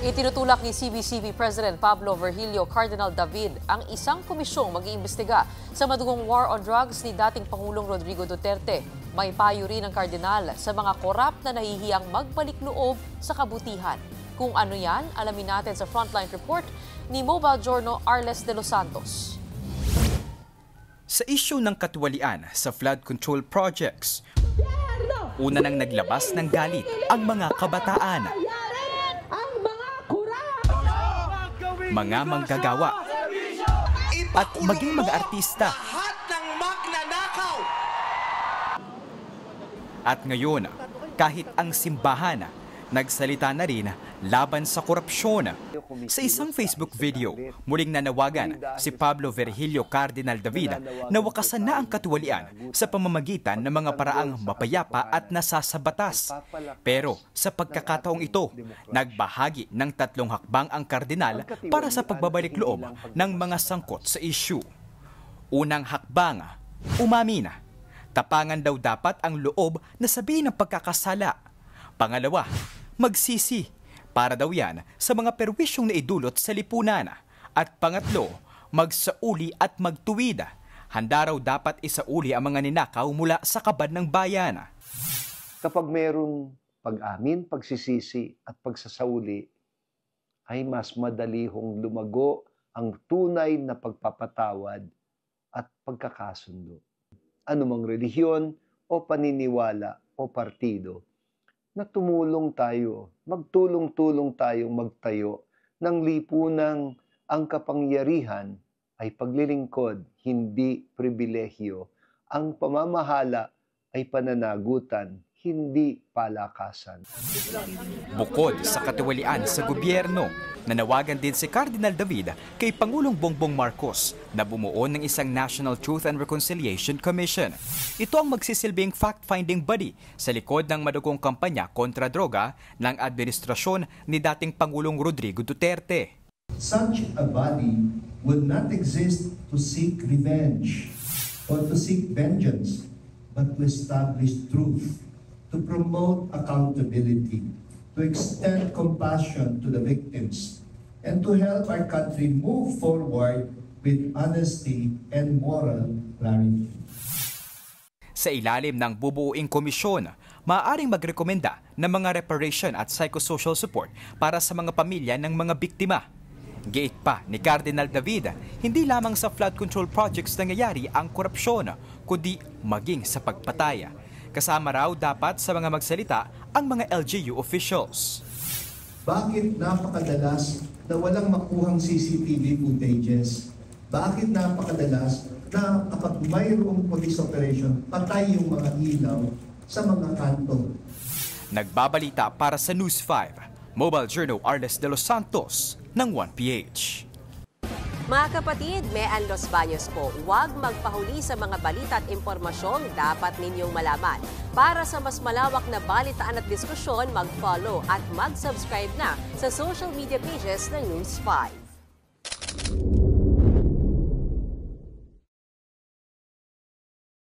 Itinutulak ni CBCP President Pablo Virgilio Cardinal David ang isang komisyong mag-iimbestiga sa madugong war on drugs ni dating Pangulong Rodrigo Duterte. May payo rin ng Kardinal sa mga korap na nahihiyang magbalik loob sa kabutihan. Kung ano yan, alamin natin sa Frontline Report ni Mobile Journal Arles de los Santos. Sa isyu ng katiwalian sa flood control projects, una nang naglabas ng galit ang mga kabataan, mga manggagawa, at maging mga artista. At ngayon, kahit ang simbahan, nagsalita na rin laban sa korupsyon. Sa isang Facebook video, muling nanawagan si Pablo Virgilio Cardinal David na wakasan na ang katiwalian sa pamamagitan ng mga paraang mapayapa at nasasabatas. Pero sa pagkakataong ito, nagbahagi ng 3 hakbang ang kardinal para sa pagbabalik loob ng mga sangkot sa issue. Unang hakbang, umamin. Tapangan daw dapat ang loob na sabihin ng pagkakasala. Pangalawa, magsisi. Para daw yan sa mga perwisyong naidulot sa lipunan. At pangatlo, magsauli at magtuwid. Handa raw dapat isauli ang mga ninakaw mula sa kabad ng bayan. Kapag mayroong pag-amin, pagsisisi at pagsasauli, ay mas madali hong lumago ang tunay na pagpapatawad at pagkakasundo. Anumang relihiyon o paniniwala o partido, na tumulong tayo, magtulong-tulong tayong magtayo ng lipunang ang kapangyarihan ay paglilingkod, hindi pribilehyo. Ang pamamahala ay pananagutan, hindi palakasan. Bukod sa katiwalian sa gobyerno, nanawagan din si Cardinal David kay Pangulong Bongbong Marcos na bumuo ng isang National Truth and Reconciliation Commission. Ito ang magsisilbing fact-finding body sa likod ng madugong kampanya kontra droga ng administrasyon ni dating Pangulong Rodrigo Duterte. Such a body would not exist to seek revenge or to seek vengeance, but to establish truth, to promote accountability, to extend compassion to the victims, and to help our country move forward with honesty and moral clarity. Sa ilalim ng bubuuing komisyon, maaaring magrekomenda ng mga reparation at psychosocial support para sa mga pamilya ng mga biktima. Giit pa ni Cardinal David, hindi lamang sa flood control projects nangyayari ang korupsyon, kundi maging sa pagpataya. Kasama raw dapat sa mga magsalita ang mga LGU officials. Bakit napakadalas na walang makuhang CCTV footages? Bakit napakadalas na kapag mayroong police operation, patay yung mga ilaw sa mga kanto? Nagbabalita para sa News 5, Mobile Journal Arles de los Santos ng 1PH. Mga kapatid, Mean Los Baños po, huwag magpahuli sa mga balita at impormasyong dapat ninyong malaman. Para sa mas malawak na balitaan at diskusyon, mag-follow at mag-subscribe na sa social media pages ng News 5.